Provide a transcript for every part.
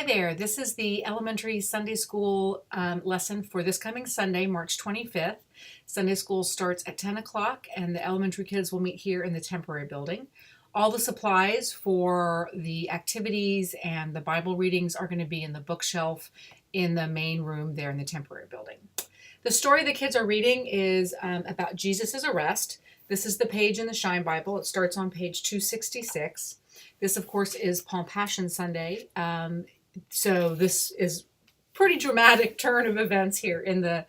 Hi there. This is the elementary Sunday school lesson for this coming Sunday, March 25th. Sunday school starts at 10 o'clock and the elementary kids will meet here in the temporary building. All the supplies for the activities and the Bible readings are going to be in the bookshelf in the main room there in the temporary building. The story the kids are reading is about Jesus' arrest. This is the page in the Shine Bible. It starts on page 266. This, of course, is Palm Passion Sunday. So this is pretty dramatic turn of events here in the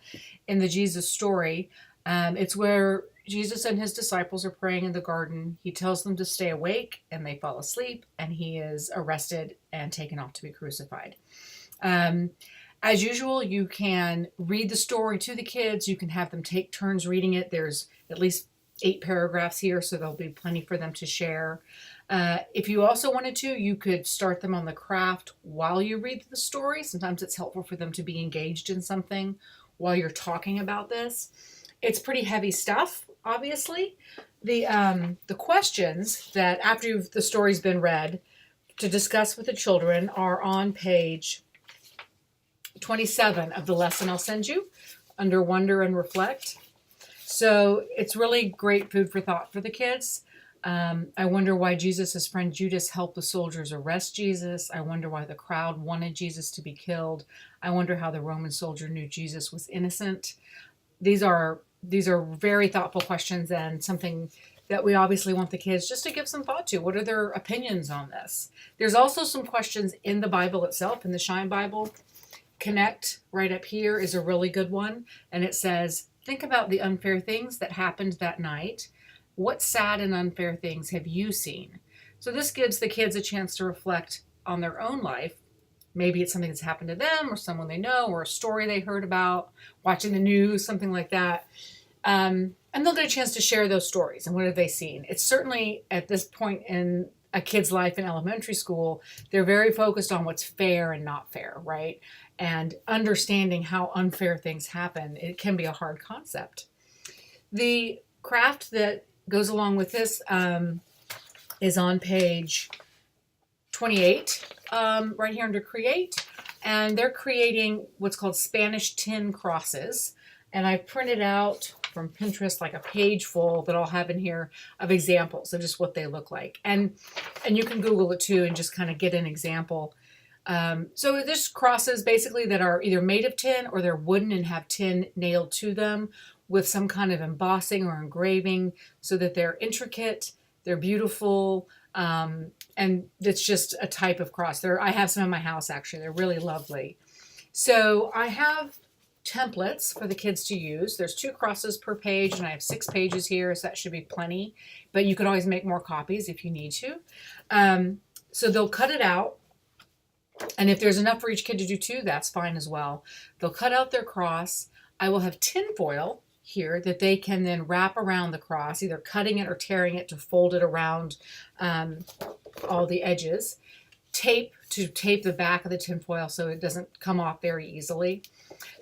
Jesus story. It's where Jesus and his disciples are praying in the garden. He tells them to stay awake, and they fall asleep, and he is arrested and taken off to be crucified. As usual, you can read the story to the kids. You can have them take turns reading it. There's at least 8 paragraphs here, so there'll be plenty for them to share. If you also wanted to, you could start them on the craft while you read the story. Sometimes it's helpful for them to be engaged in something while you're talking about this. It's pretty heavy stuff, obviously. The questions that after the story's been read to discuss with the children are on page 27 of the lesson I'll send you under Wonder and Reflect. So it's really great food for thought for the kids. I wonder why Jesus' friend Judas helped the soldiers arrest Jesus. I wonder why the crowd wanted Jesus to be killed. I wonder how the Roman soldier knew Jesus was innocent. These are very thoughtful questions and something that we obviously want the kids just to give some thought to. What are their opinions on this? There's also some questions in the Bible itself, in the Shine Bible. Connect right up here is a really good one. And it says, think about the unfair things that happened that night. What sad and unfair things have you seen? So this gives the kids a chance to reflect on their own life. Maybe it's something that's happened to them or someone they know or a story they heard about, watching the news, something like that. And they'll get a chance to share those stories and what have they seen. It's certainly at this point in a kid's life in elementary school, they're very focused on what's fair and not fair, right? And understanding how unfair things happen, it can be a hard concept. The craft that goes along with this is on page 28, right here under Create. And they're creating what's called Spanish tin crosses. And I printed out from Pinterest like a page full that I'll have in here of examples of just what they look like. And you can Google it too and just kind of get an example. So there's crosses basically that are either made of tin or they're wooden and have tin nailed to them with some kind of embossing or engraving so that they're intricate, they're beautiful, and it's just a type of cross. I have some in my house actually. They're really lovely. So I have templates for the kids to use. There's 2 crosses per page and I have 6 pages here, so that should be plenty. But you can always make more copies if you need to. So they'll cut it out. And if there's enough for each kid to do 2, that's fine as well. They'll cut out their cross. I will have tin foil here that they can then wrap around the cross, either cutting it or tearing it to fold it around all the edges. Tape to tape the back of the tin foil so it doesn't come off very easily.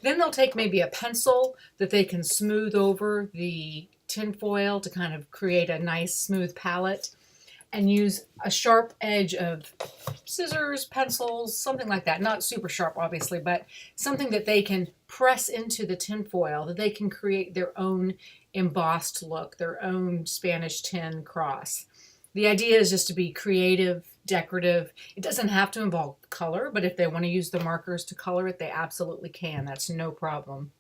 Then they'll take maybe a pencil that they can smooth over the tin foil to kind of create a nice smooth palette, and use a sharp edge of scissors, pencils, something like that. Not super sharp, obviously, but something that they can press into the tin foil, that they can create their own embossed look, their own Spanish tin cross. The idea is just to be creative, decorative. It doesn't have to involve color, but if they want to use the markers to color it, they absolutely can. That's no problem.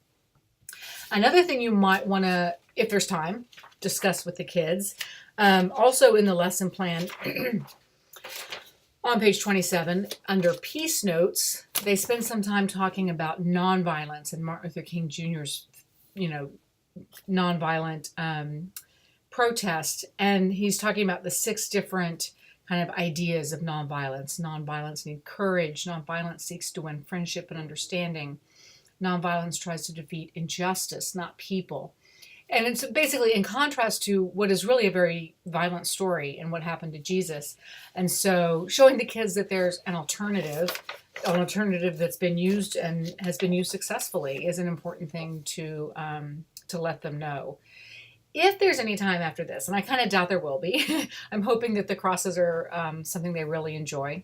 Another thing you might want to, if there's time, discuss with the kids. Also in the lesson plan, on page 27, under Peace Notes, they spend some time talking about nonviolence and Martin Luther King Jr.'s, nonviolent protest. And he's talking about the 6 different kind of ideas of nonviolence. Nonviolence needs courage. Nonviolence seeks to win friendship and understanding. Nonviolence tries to defeat injustice, not people. And it's basically in contrast to what is really a very violent story and what happened to Jesus. And so showing the kids that there's an alternative that's been used and has been used successfully is an important thing to let them know. If there's any time after this, and I kind of doubt there will be, I'm hoping that the crosses are something they really enjoy.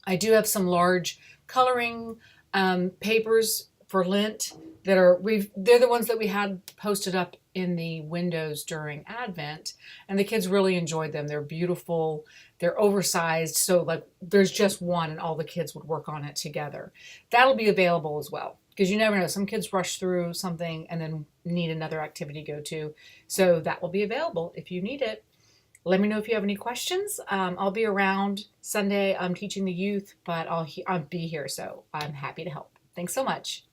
I do have some large coloring papers for Lent that are they're the ones that we had posted up in the windows during Advent, and the kids really enjoyed them. They're beautiful, they're oversized, so like there's just one and all the kids would work on it together. That'll be available as well, because you never know, some kids rush through something and then need another activity to go to. So that will be available if you need it. Let me know if you have any questions. I'll be around Sunday. I'm teaching the youth, but I'll be here, so I'm happy to help. Thanks so much.